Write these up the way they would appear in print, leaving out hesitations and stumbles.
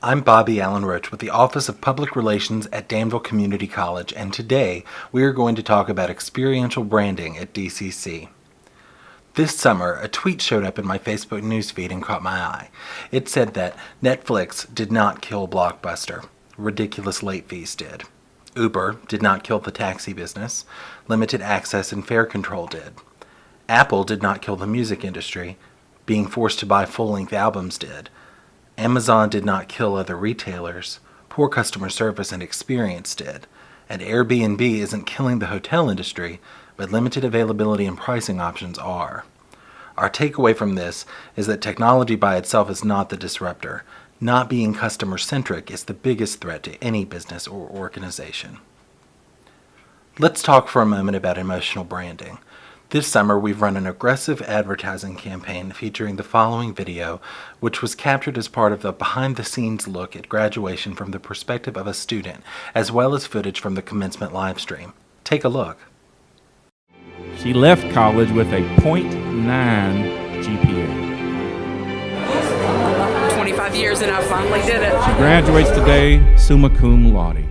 I'm Bobby Allen Roach with the Office of Public Relations at Danville Community College, and today we are going to talk about experiential branding at DCC. This summer, a tweet showed up in my Facebook newsfeed and caught my eye. It said that Netflix did not kill Blockbuster. Ridiculous late fees did. Uber did not kill the taxi business. Limited access and fare control did. Apple did not kill the music industry. Being forced to buy full-length albums did. Amazon did not kill other retailers. Poor customer service and experience did. And Airbnb isn't killing the hotel industry, but limited availability and pricing options are. Our takeaway from this is that technology by itself is not the disruptor. Not being customer-centric is the biggest threat to any business or organization. Let's talk for a moment about emotional branding. This summer, we've run an aggressive advertising campaign featuring the following video, which was captured as part of the behind-the-scenes look at graduation from the perspective of a student, as well as footage from the commencement live stream. Take a look. She left college with a .9 GPA. 25 years and I finally did it. She graduates today, summa cum laude.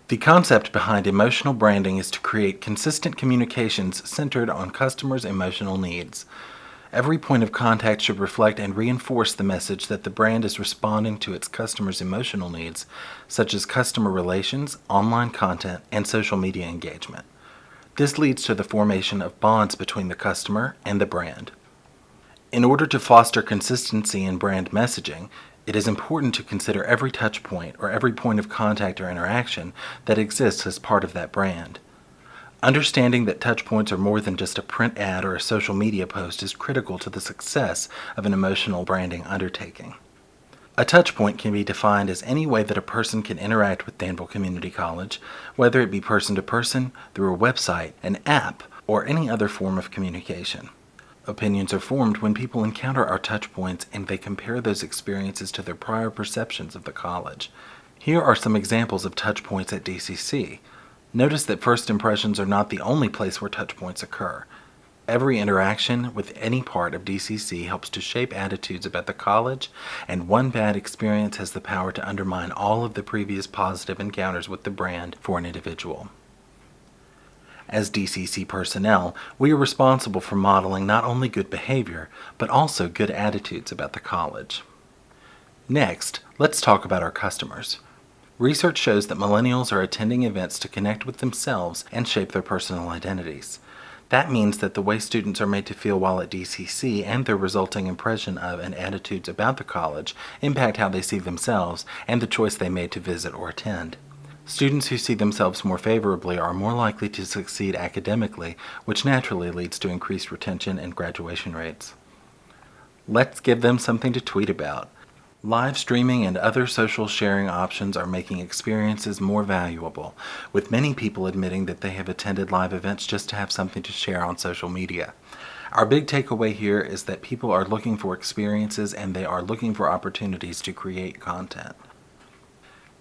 The concept behind emotional branding is to create consistent communications centered on customers' emotional needs. Every point of contact should reflect and reinforce the message that the brand is responding to its customers' emotional needs, such as customer relations, online content, and social media engagement. This leads to the formation of bonds between the customer and the brand. In order to foster consistency in brand messaging, it is important to consider every touch point or every point of contact or interaction that exists as part of that brand. Understanding that touch points are more than just a print ad or a social media post is critical to the success of an emotional branding undertaking. A touch point can be defined as any way that a person can interact with Danville Community College, whether it be person to person, through a website, an app, or any other form of communication. Opinions are formed when people encounter our touch points and they compare those experiences to their prior perceptions of the college. Here are some examples of touch points at DCC. Notice that first impressions are not the only place where touch points occur. Every interaction with any part of DCC helps to shape attitudes about the college, and one bad experience has the power to undermine all of the previous positive encounters with the brand for an individual. As DCC personnel, we are responsible for modeling not only good behavior, but also good attitudes about the college. Next, let's talk about our customers. Research shows that millennials are attending events to connect with themselves and shape their personal identities. That means that the way students are made to feel while at DCC and their resulting impression of and attitudes about the college impact how they see themselves and the choice they made to visit or attend. Students who see themselves more favorably are more likely to succeed academically, which naturally leads to increased retention and graduation rates. Let's give them something to tweet about. Live streaming and other social sharing options are making experiences more valuable, with many people admitting that they have attended live events just to have something to share on social media. Our big takeaway here is that people are looking for experiences and they are looking for opportunities to create content.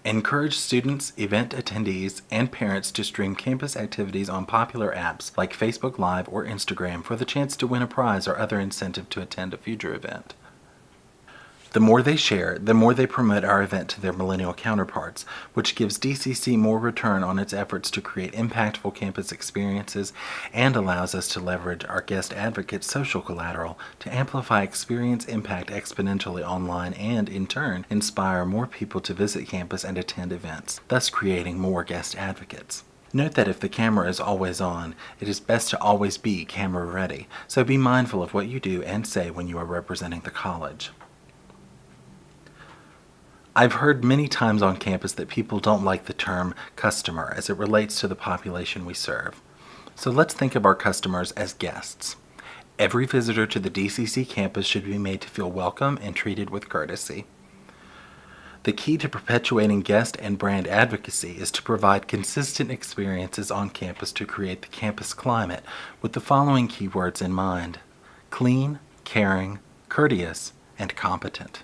Encourage students, event attendees, and parents to stream campus activities on popular apps like Facebook Live or Instagram for the chance to win a prize or other incentive to attend a future event. The more they share, the more they promote our event to their millennial counterparts, which gives DCC more return on its efforts to create impactful campus experiences and allows us to leverage our guest advocates' social collateral to amplify experience impact exponentially online and, in turn, inspire more people to visit campus and attend events, thus creating more guest advocates. Note that if the camera is always on, it is best to always be camera ready, so be mindful of what you do and say when you are representing the college. I've heard many times on campus that people don't like the term customer as it relates to the population we serve. So let's think of our customers as guests. Every visitor to the DCC campus should be made to feel welcome and treated with courtesy. The key to perpetuating guest and brand advocacy is to provide consistent experiences on campus to create the campus climate with the following keywords in mind: clean, caring, courteous, and competent.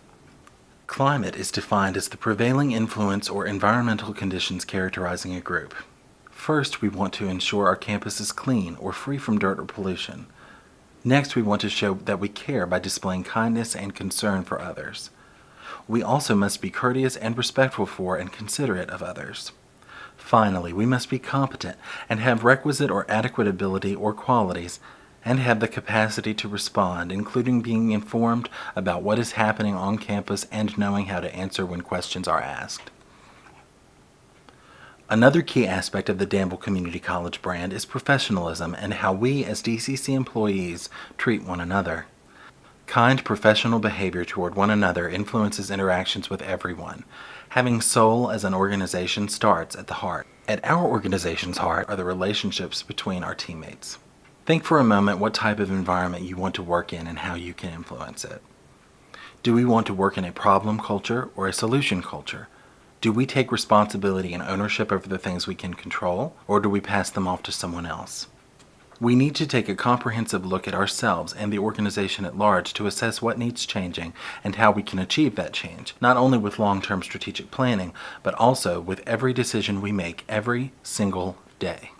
Climate is defined as the prevailing influence or environmental conditions characterizing a group. First, we want to ensure our campus is clean or free from dirt or pollution. Next, we want to show that we care by displaying kindness and concern for others. We also must be courteous and respectful for and considerate of others. Finally, we must be competent and have requisite or adequate ability or qualities and have the capacity to respond, including being informed about what is happening on campus and knowing how to answer when questions are asked. Another key aspect of the Danville Community College brand is professionalism and how we as DCC employees treat one another. Kind professional behavior toward one another influences interactions with everyone. Having soul as an organization starts at the heart. At our organization's heart are the relationships between our teammates. Think for a moment what type of environment you want to work in and how you can influence it. Do we want to work in a problem culture or a solution culture? Do we take responsibility and ownership over the things we can control, or do we pass them off to someone else? We need to take a comprehensive look at ourselves and the organization at large to assess what needs changing and how we can achieve that change, not only with long-term strategic planning, but also with every decision we make every single day.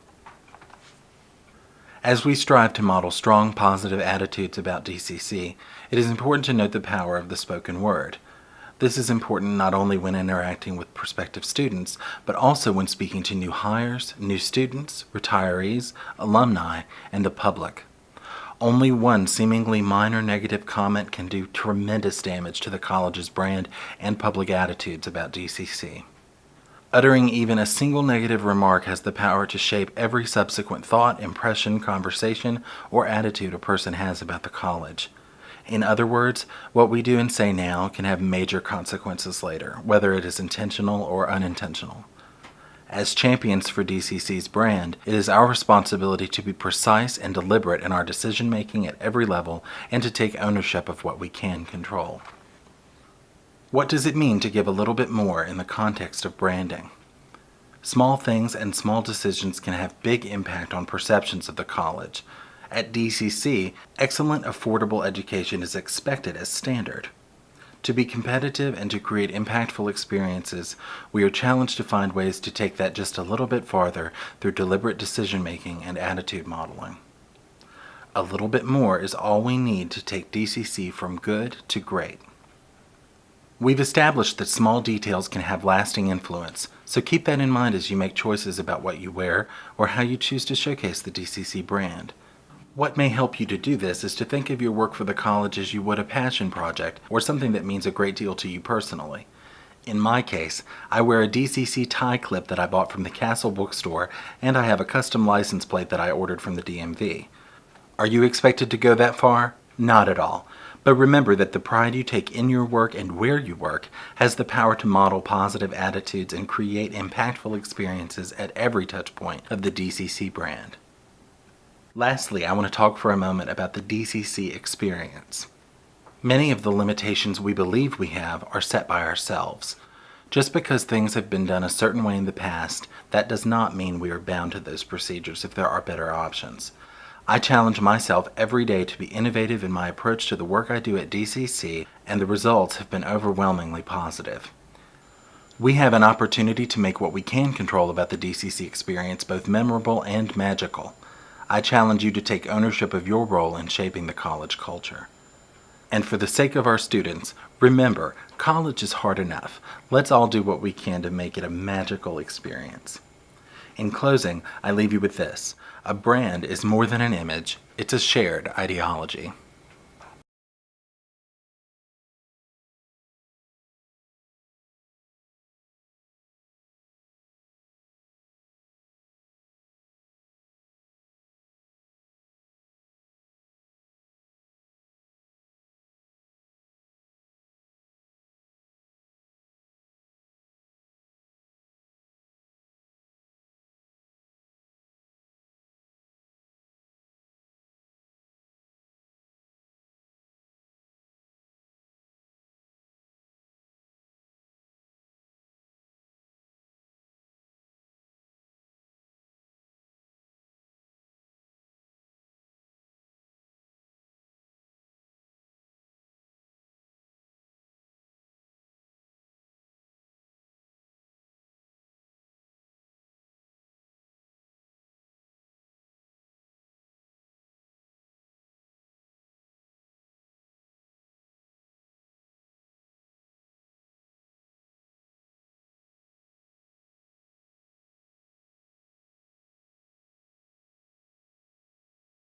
As we strive to model strong, positive attitudes about DCC, it is important to note the power of the spoken word. This is important not only when interacting with prospective students, but also when speaking to new hires, new students, retirees, alumni, and the public. Only one seemingly minor negative comment can do tremendous damage to the college's brand and public attitudes about DCC. Uttering even a single negative remark has the power to shape every subsequent thought, impression, conversation, or attitude a person has about the college. In other words, what we do and say now can have major consequences later, whether it is intentional or unintentional. As champions for DCC's brand, it is our responsibility to be precise and deliberate in our decision-making at every level and to take ownership of what we can control. What does it mean to give a little bit more in the context of branding? Small things and small decisions can have big impact on perceptions of the college. At DCC, excellent affordable education is expected as standard. To be competitive and to create impactful experiences, we are challenged to find ways to take that just a little bit farther through deliberate decision-making and attitude modeling. A little bit more is all we need to take DCC from good to great. We've established that small details can have lasting influence, so keep that in mind as you make choices about what you wear or how you choose to showcase the DCC brand. What may help you to do this is to think of your work for the college as you would a passion project or something that means a great deal to you personally. In my case, I wear a DCC tie clip that I bought from the Castle bookstore, and I have a custom license plate that I ordered from the DMV. Are you expected to go that far? Not at all. But remember that the pride you take in your work and where you work has the power to model positive attitudes and create impactful experiences at every touch point of the DCC brand. Lastly, I want to talk for a moment about the DCC Experience. Many of the limitations we believe we have are set by ourselves. Just because things have been done a certain way in the past, that does not mean we are bound to those procedures if there are better options. I challenge myself every day to be innovative in my approach to the work I do at DCC, and the results have been overwhelmingly positive. We have an opportunity to make what we can control about the DCC Experience both memorable and magical. I challenge you to take ownership of your role in shaping the college culture. And for the sake of our students, remember, college is hard enough. Let's all do what we can to make it a magical experience. In closing, I leave you with this. A brand is more than an image, it's a shared ideology.